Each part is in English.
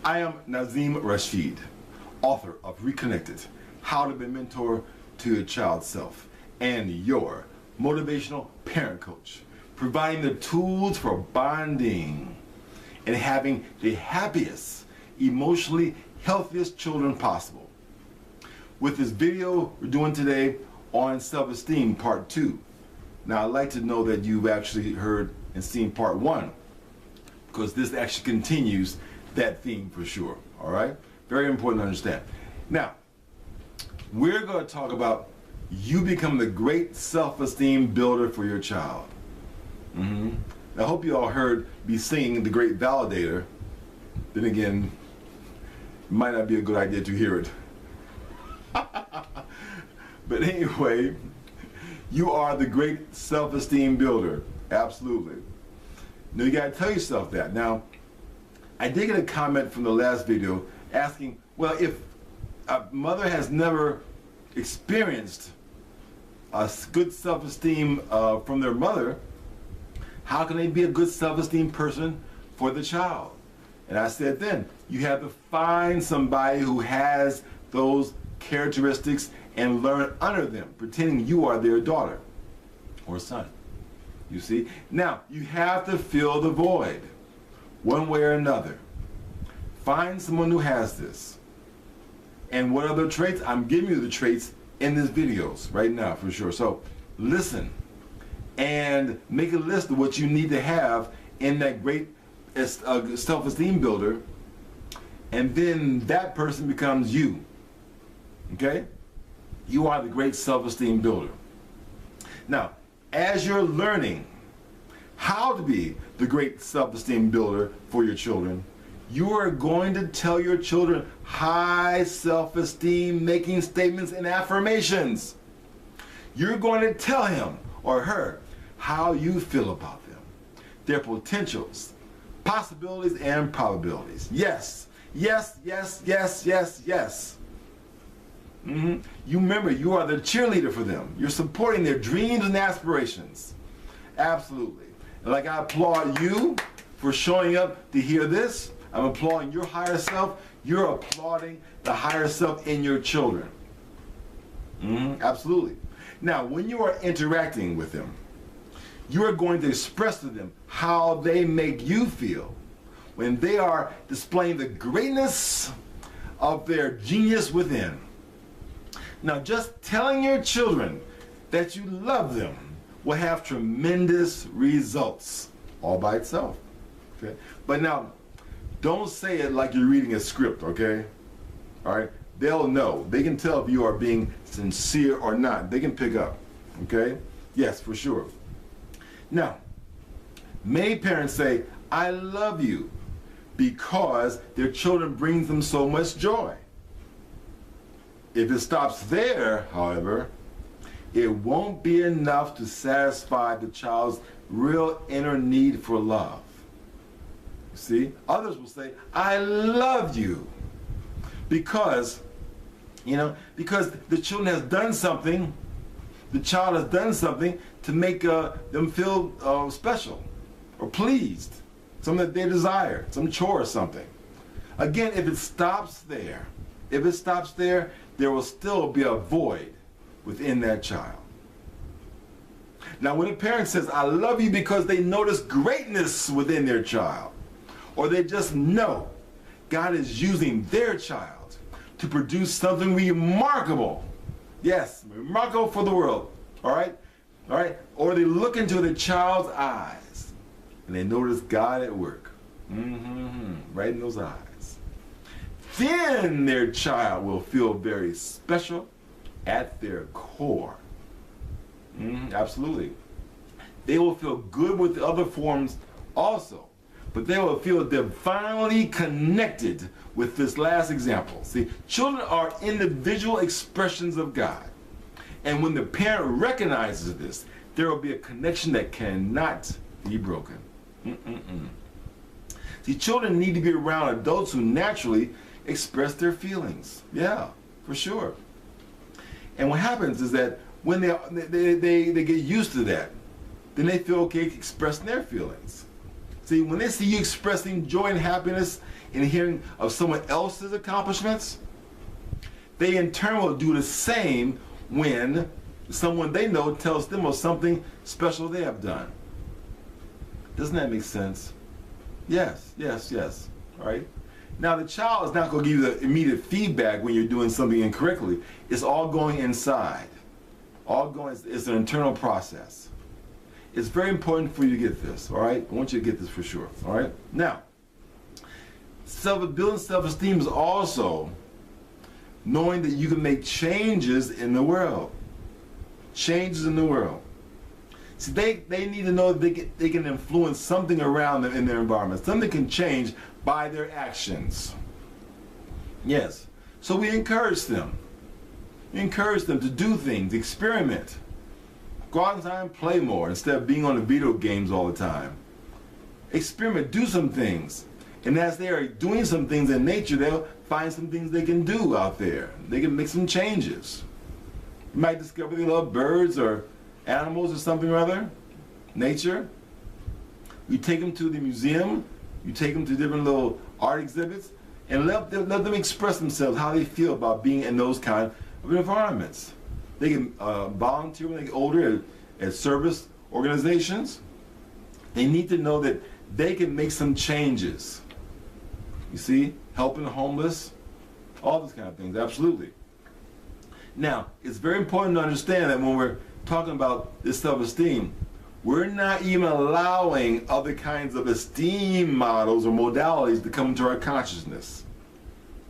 I am Nazim Rashid, author of Reconnected, How to Be a Mentor to Your Child's Self, and your motivational parent coach, providing the tools for bonding and having the happiest, emotionally healthiest children possible. With this video we're doing today on self-esteem part 2. Now I'd like to know that you've actually heard and seen part 1, because this actually continues that theme for sure. All right, very important to understand. Now we're going to talk about you become the great self-esteem builder for your child. I hope you all heard me singing The Great Validator. Then again, it might not be a good idea to hear it. But anyway, you are the great self-esteem builder. Absolutely. Now you got to tell yourself that. Now, I did get a comment from the last video asking, well, if a mother has never experienced a good self-esteem from their mother, how can they be a good self-esteem person for the child? And I said then, you have to find somebody who has those characteristics and learn under them, pretending you are their daughter or son. You see? Now, you have to fill the void, one way or another. Find someone who has this. And what other traits? I'm giving you the traits in these videos right now for sure. So listen and make a list of what you need to have in that great self-esteem builder, and then that person becomes you. Okay? You are the great self-esteem builder. Now, as you're learning how to be the great self-esteem builder for your children, you are going to tell your children high self-esteem making statements and affirmations. You're going to tell him or her how you feel about them, their potentials, possibilities, and probabilities. Yes, yes, yes, yes, yes, yes. You remember, you are the cheerleader for them. You're supporting their dreams and aspirations. Absolutely. And like I applaud you for showing up to hear this, I'm applauding your higher self. You're applauding the higher self in your children. Absolutely. Now, when you are interacting with them, you are going to express to them how they make you feel when they are displaying the greatness of their genius within. Now, just telling your children that you love them will have tremendous results all by itself. Okay? But now, don't say it like you're reading a script, okay? All right? They'll know. They can tell if you are being sincere or not. They can pick up, okay? Yes, for sure. Now, many parents say, I love you, because their children brings them so much joy. If it stops there, however, it won't be enough to satisfy the child's real inner need for love. See, others will say, I love you, because, because the children has done something, the child has done something to make them feel special or pleased, something that they desire, some chore or something. Again, if it stops there, there will still be a void within that child. Now, when a parent says, I love you, because they notice greatness within their child, or they just know God is using their child to produce something remarkable. Yes, remarkable for the world. All right? All right? Or they look into the child's eyes and they notice God at work. Right in those eyes. Then their child will feel very special at their core. Absolutely. They will feel good with the other forms also, but they will feel divinely connected with this last example. See, children are individual expressions of God. And when the parent recognizes this, there will be a connection that cannot be broken. See, children need to be around adults who naturally express their feelings. Yeah, for sure. And what happens is that when they get used to that, then they feel okay expressing their feelings. See, when they see you expressing joy and happiness in hearing of someone else's accomplishments, they in turn will do the same when someone they know tells them of something special they have done. Doesn't that make sense? Yes, yes, yes. All right. Now the child is not going to give you the immediate feedback when you're doing something incorrectly. It's all going inside. It's an internal process. It's very important for you to get this, all right? I want you to get this for sure, all right? Now, building self-esteem is also knowing that you can make changes in the world. Changes in the world. See, they need to know that they can influence something around them in their environment. Something can change by their actions. Yes. So we encourage them. We encourage them to do things, experiment. Go outside and play more instead of being on the video games all the time. Experiment, do some things. And as they are doing some things in nature, they'll find some things they can do out there. They can make some changes. You might discover they love birds or animals or something or other. Nature. You take them to the museum. You take them to different little art exhibits. And let them express themselves, how they feel about being in those kind of environments. They can volunteer when they get older at service organizations. They need to know that they can make some changes. You see, helping the homeless, all these kind of things, absolutely. Now, it's very important to understand that when we're talking about this self-esteem, we're not even allowing other kinds of esteem models or modalities to come into our consciousness.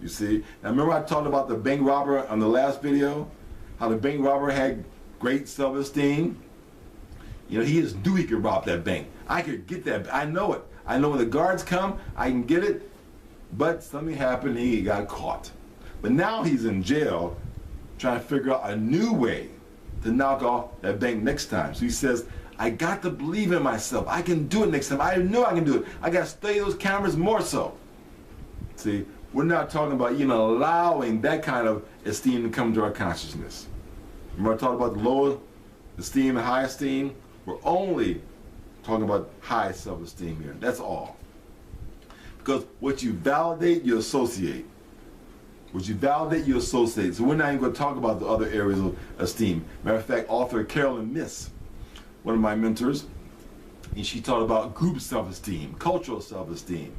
You see? Now remember I talked about the bank robber on the last video? How the bank robber had great self-esteem? You know, he just knew he could rob that bank. I could get that. I know it. I know when the guards come, I can get it. But something happened and he got caught. But now he's in jail trying to figure out a new way to knock off that bank next time. So he says, I got to believe in myself. I can do it next time. I know I can do it. I got to study those cameras more so. See, we're not talking about even allowing that kind of esteem to come to our consciousness. Remember I talked about the low esteem and high esteem? We're only talking about high self-esteem here. That's all. Because what you validate, you associate. What you validate, you associate. So we're not even going to talk about the other areas of esteem. Matter of fact, author Carolyn Miss, one of my mentors, and she taught about group self-esteem, cultural self-esteem.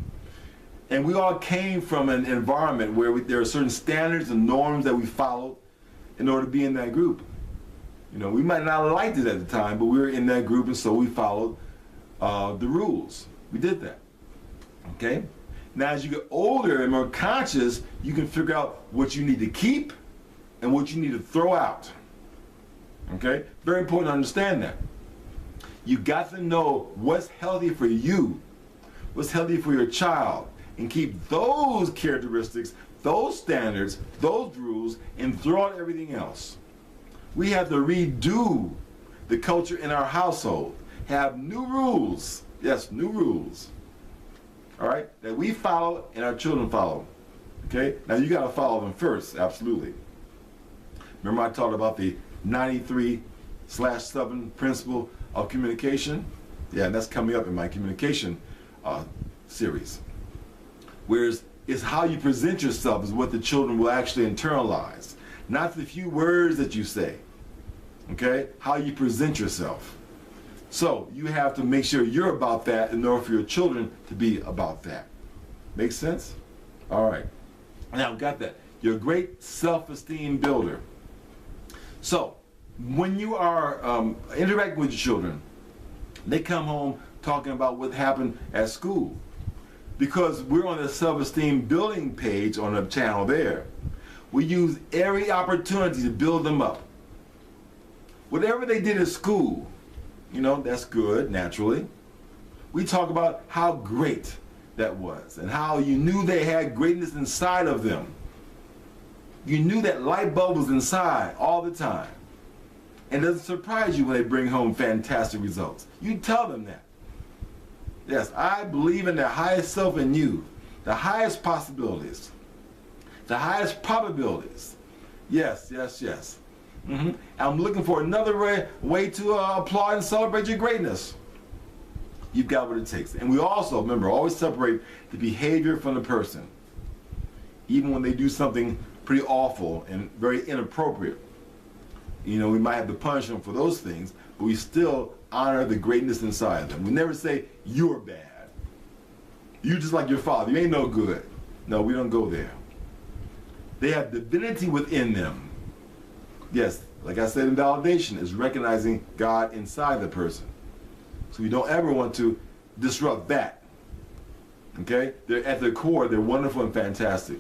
And we all came from an environment where there are certain standards and norms that we followed in order to be in that group. You know, we might not have liked it at the time, but we were in that group, and so we followed the rules. We did that. Okay? Now, as you get older and more conscious, you can figure out what you need to keep and what you need to throw out. Okay? Very important to understand that. You got to know what's healthy for you, what's healthy for your child, and keep those characteristics, those standards, those rules, and throw out everything else. We have to redo the culture in our household, have new rules, yes, new rules, all right, that we follow and our children follow. Okay? Now you got to follow them first, absolutely. Remember I talked about the 93/7 principle of communication? Yeah, and that's coming up in my communication series. Whereas it's how you present yourself is what the children will actually internalize. Not the few words that you say. Okay? How you present yourself. So you have to make sure you're about that in order for your children to be about that. Make sense? All right. Now, got that. You're a great self-esteem builder. So, when you are interacting with your children, they come home talking about what happened at school. Because we're on the self-esteem building page on the channel there, we use every opportunity to build them up. Whatever they did at school, you know, that's good, naturally. We talk about how great that was and how you knew they had greatness inside of them. You knew that light bulb was inside all the time. And it doesn't surprise you when they bring home fantastic results. You tell them that. Yes, I believe in the highest self in you, the highest possibilities, the highest probabilities. Yes, yes, yes. I'm looking for another way to applaud and celebrate your greatness. You've got what it takes. And we also, remember, always separate the behavior from the person. Even when they do something pretty awful and very inappropriate. You know, we might have to punish them for those things, but we still honor the greatness inside of them. We never say, you're bad. You just like your father. You ain't no good. No, we don't go there. They have divinity within them. Yes, like I said, invalidation is recognizing God inside the person. So we don't ever want to disrupt that. Okay? They're at their core, they're wonderful and fantastic.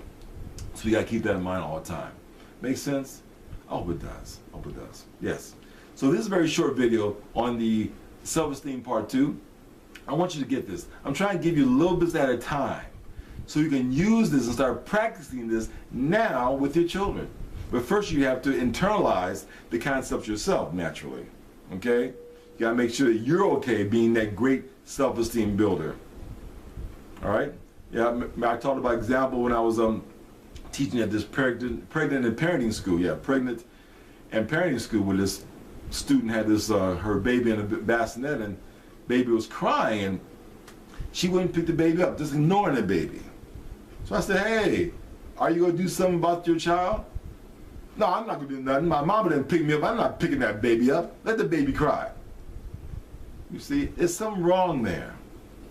So we got to keep that in mind all the time. Make sense? I hope it does. I hope it does. Yes. So this is a very short video on the self-esteem part 2. I want you to get this. I'm trying to give you little bits at a time so you can use this and start practicing this now with your children. But first you have to internalize the concept yourself naturally. Okay? You got to make sure that you're okay being that great self-esteem builder. All right? Yeah, I talked about example when I was teaching at this pregnant and parenting school. Yeah, pregnant and parenting school, where this student had this her baby in a bassinet, and baby was crying, and she wouldn't pick the baby up, just ignoring the baby. So I said, hey, are you going to do something about your child? No, I'm not going to do nothing. My mama didn't pick me up. I'm not picking that baby up. Let the baby cry. You see, there's something wrong there.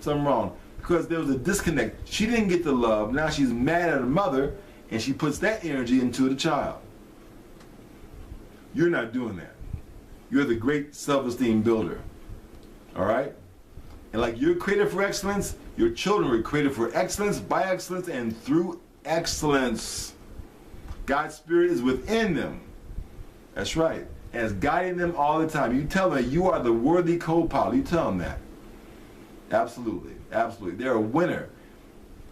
Something wrong. Because there was a disconnect. She didn't get the love. Now she's mad at her mother, and she puts that energy into the child. You're not doing that. You're the great self-esteem builder. All right? And like you're created for excellence, your children were created for excellence, by excellence, and through excellence. God's Spirit is within them. That's right. And it's guiding them all the time. You tell them you are the worthy co-pilot. You tell them that. Absolutely. Absolutely. They're a winner.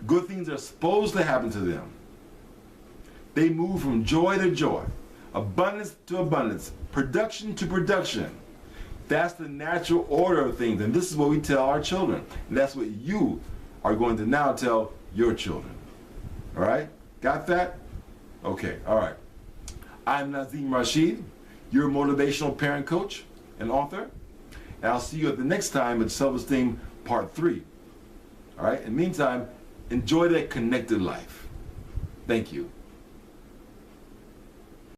Good things are supposed to happen to them. They move from joy to joy, abundance to abundance, production to production. That's the natural order of things, and this is what we tell our children. And that's what you are going to now tell your children. All right? Got that? Okay, all right. I'm Nazim Rashid, your motivational parent coach and author. And I'll see you at the next time at Self-Esteem Part 3. All right? In the meantime, enjoy that connected life. Thank you.